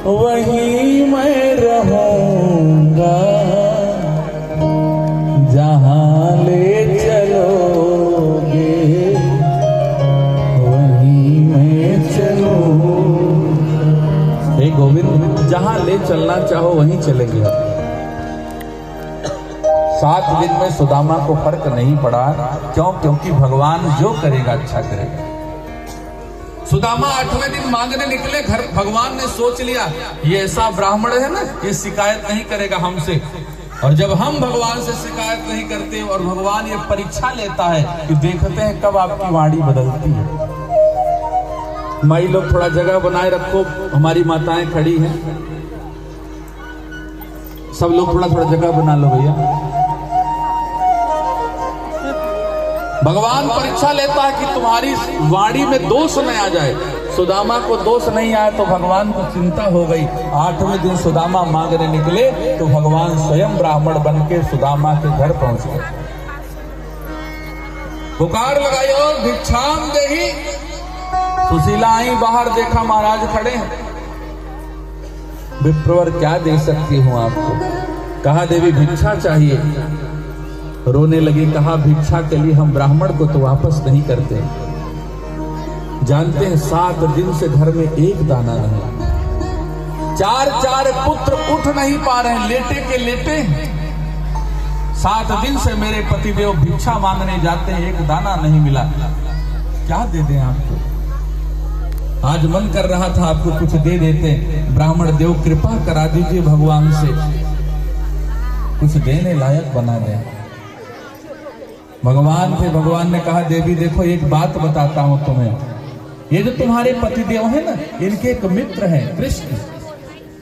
वहीं मैं रहूंगा, जहां ले चलोगे वहीं मैं चलूंगा। हे गोविंद, जहां ले चलना चाहो वहीं चलेंगे। 7 दिन में सुदामा को फर्क नहीं पड़ा। क्यों? क्योंकि भगवान जो करेगा अच्छा करेगा। सुदामा 8वें दिन मांगने निकले, घर भगवान ने सोच लिया ये ऐसा ब्राह्मण है ना, ये शिकायत नहीं करेगा हमसे। और जब हम भगवान से शिकायत नहीं करते और भगवान ये परीक्षा लेता है कि देखते हैं कब आपकी वाणी बदलती है। माई लोग थोड़ा जगह बनाए रखो, हमारी माताएं खड़ी हैं, सब लोग थोड़ा थोड़ा जगह बना लो भैया। भगवान परीक्षा लेता है कि तुम्हारी वाणी में दोष न आ जाए। सुदामा को दोष नहीं आया तो भगवान को चिंता हो गई। 8वें दिन सुदामा मांगने निकले तो भगवान स्वयं ब्राह्मण बन के सुदामा के घर पहुंच गए। पुकार लगाई और भिक्षाम देहि। सुशीला आई, बाहर देखा महाराज खड़े हैं। विप्रवर क्या दे सकती हूं आपको? कहा देवी भिक्षा चाहिए। रोने लगी, कहा भिक्षा के लिए हम ब्राह्मण को तो वापस नहीं करते। जानते हैं 7 दिन से घर में एक दाना नहीं। 4 पुत्र उठ नहीं पा रहे हैं, लेटे के लेटे। 7 दिन से मेरे पतिदेव भिक्षा मांगने जाते हैं, एक दाना नहीं मिला। क्या दे दें आपको? आज मन कर रहा था आपको कुछ दे देते। ब्राह्मण देव कृपा करा दीजिए, भगवान से कुछ देने लायक बना दें। भगवान थे, भगवान ने कहा देवी देखो एक बात बताता हूं तुम्हें। ये जो तुम्हारे पतिदेव हैं ना, इनके एक मित्र हैं कृष्ण,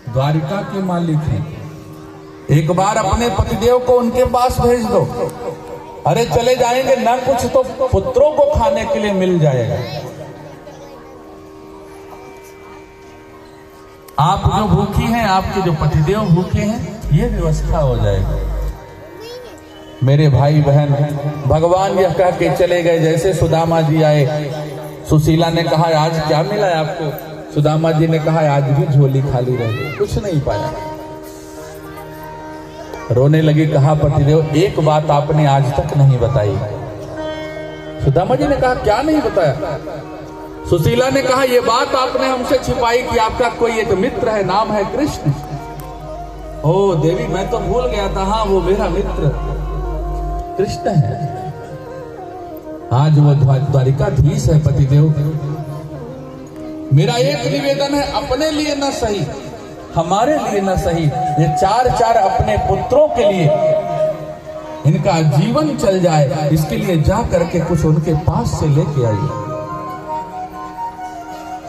द्वारिका के मालिक हैं। एक बार अपने पतिदेव को उनके पास भेज दो। अरे चले जाएंगे, ना कुछ तो पुत्रों को खाने के लिए मिल जाएगा। आप जो भूखी हैं, आपके जो पतिदेव भूखे हैं, ये व्यवस्था हो जाएगी। मेरे भाई बहन, भगवान यह कह के चले गए। जैसे सुदामा जी आए, सुशीला ने कहा आज क्या मिला है आपको? सुदामा जी ने कहा आज भी झोली खाली रह गई, कुछ नहीं पाया। रोने लगी, कहा पतिदेव एक बात आपने आज तक नहीं बताई। सुदामा जी ने कहा क्या नहीं बताया? सुशीला ने कहा ये बात आपने हमसे छिपाई कि आपका कोई एक मित्र है, नाम है कृष्ण। ओ देवी मैं तो भूल गया था, हाँ वो मेरा मित्र कृष्ण है। आज वो द्वारिकाधीश है पतिदेव। मेरा एक निवेदन है, अपने लिए न सही, हमारे लिए न सही, ये 4 अपने पुत्रों के लिए इनका जीवन चल जाए, इसके लिए जा करके कुछ उनके पास से लेके आइए।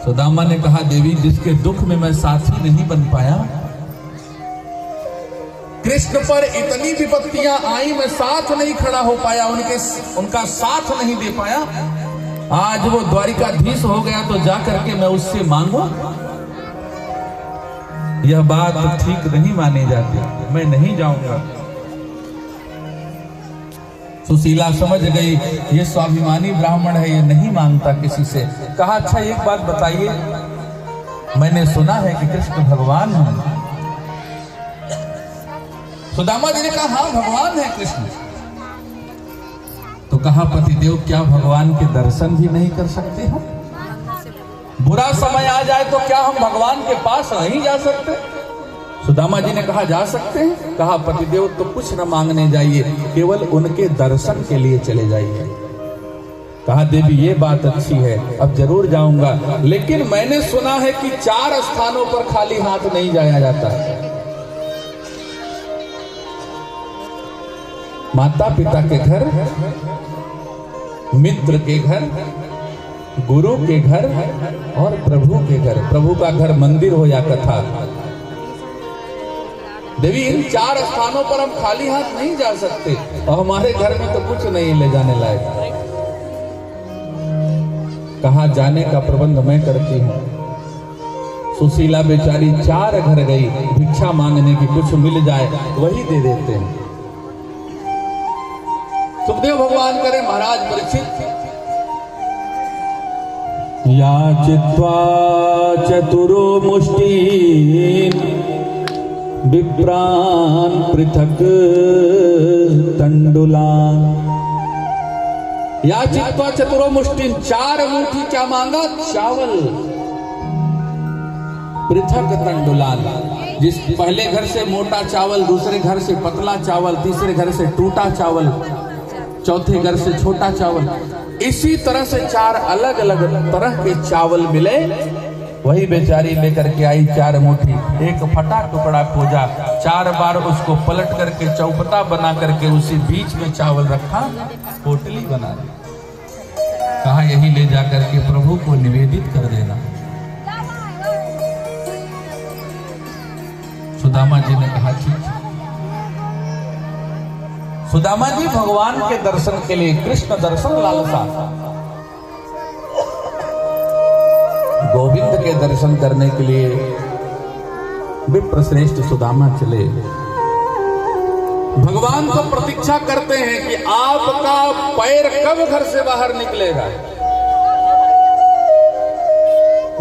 सुदामा ने कहा देवी जिसके दुख में मैं साथी नहीं बन पाया, कृष्ण पर इतनी विपत्तियां आई, मैं साथ नहीं खड़ा हो पाया, उनका साथ नहीं दे पाया। आज वो द्वारिकाधीश हो गया तो जाकर के मैं उससे मांगू? यह बात ठीक नहीं मानी जाती, मैं नहीं जाऊंगा। सुशीला समझ गई ये स्वाभिमानी ब्राह्मण है, ये नहीं मांगता किसी से। कहा अच्छा एक बात बताइए, मैंने सुना है कि कृष्ण भगवान हैं। सुदामा जी ने कहा हाँ भगवान है कृष्ण। तो कहा पतिदेव क्या भगवान के दर्शन भी नहीं कर सकते हम? बुरा समय आ जाए तो क्या हम भगवान के पास नहीं जा सकते? सुदामा जी ने कहा जा सकते हैं। कहा पतिदेव तो कुछ न मांगने जाइए, केवल उनके दर्शन के लिए चले जाइए। कहा देवी ये बात अच्छी है, अब जरूर जाऊंगा, लेकिन मैंने सुना है कि 4 स्थानों पर खाली हाथ नहीं जाया जाता। माता पिता के घर, मित्र के घर, गुरु के घर और प्रभु के घर। प्रभु का घर मंदिर हो या कथा। देवी इन 4 स्थानों पर हम खाली हाथ नहीं जा सकते, और हमारे घर में तो कुछ नहीं ले जाने लायक। कहा जाने का प्रबंध मैं करती हूँ। सुशीला बेचारी 4 घर गई भिक्षा मांगने की, कुछ मिल जाए वही दे देते हैं। सुखदेव भगवान करे महाराज परीक्षित याचित्वा चतुरो मुष्टिं विप्रान् पृथक् तंडुलान्। याचित्वा चतुरो मुष्टिं, 4 मुट्ठी क्या मांगा? चावल। पृथक तंडुलान, जिस पहले घर से मोटा चावल, दूसरे घर से पतला चावल, तीसरे घर से टूटा चावल, चौथे घर से छोटा चावल, इसी तरह से 4 अलग अलग तरह के चावल मिले। वही बेचारी लेकर के आई 4 मुट्ठी, एक फटा टुकड़ा खोजा, 4 बार उसको पलट करके चौपटा बना करके उसी बीच में चावल रखा, पोटली बना दी। कहा यही ले जाकर के प्रभु को निवेदित कर देना। सुदामा जी ने कहा ठीक। सुदामा जी भगवान के दर्शन के लिए, कृष्ण दर्शन लालसा, गोविंद के दर्शन करने के लिए विप्र श्रेष्ठ सुदामा चले। भगवान को प्रतीक्षा करते हैं कि आपका पैर कब घर से बाहर निकलेगा।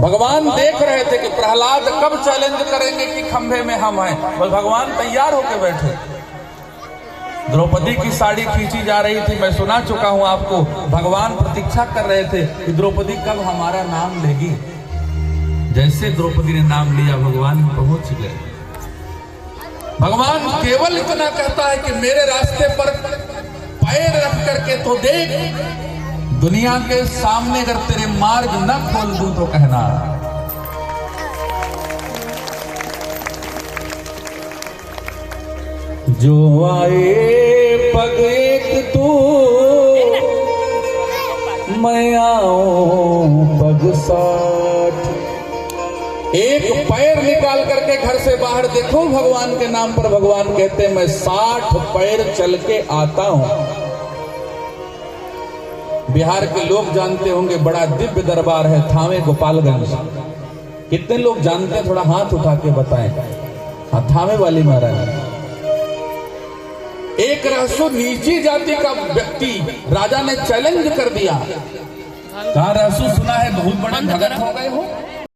भगवान देख रहे थे कि प्रहलाद कब चैलेंज करेंगे कि खंभे में हम हैं, बस भगवान तैयार होकर बैठे। द्रौपदी की साड़ी खींची जा रही थी, मैं सुना चुका हूं आपको। भगवान प्रतीक्षा कर रहे थे कि द्रौपदी कब हमारा नाम लेगी। जैसे द्रौपदी ने नाम लिया, भगवान पहुंच गए। भगवान केवल इतना कहता है कि मेरे रास्ते पर पैर रख करके तो देख, दुनिया के सामने अगर तेरे मार्ग न खोल दूं तो कहना। जो आए पग एक तू, मैं आऊं पग 60। एक पैर निकाल करके घर से बाहर देखो भगवान के नाम पर, भगवान कहते मैं 60 पैर चल के आता हूं। बिहार के लोग जानते होंगे, बड़ा दिव्य दरबार है थावे गोपालगंज। कितने लोग जानते हैं? थोड़ा हाथ उठा के बताएं। हाँ, थावे वाली महाराज। एक रहसु नीची जाति का व्यक्ति राजा ने चैलेंज कर दिया। कहा रहसु सुना है बहुत बड़े भगत हो गए हो,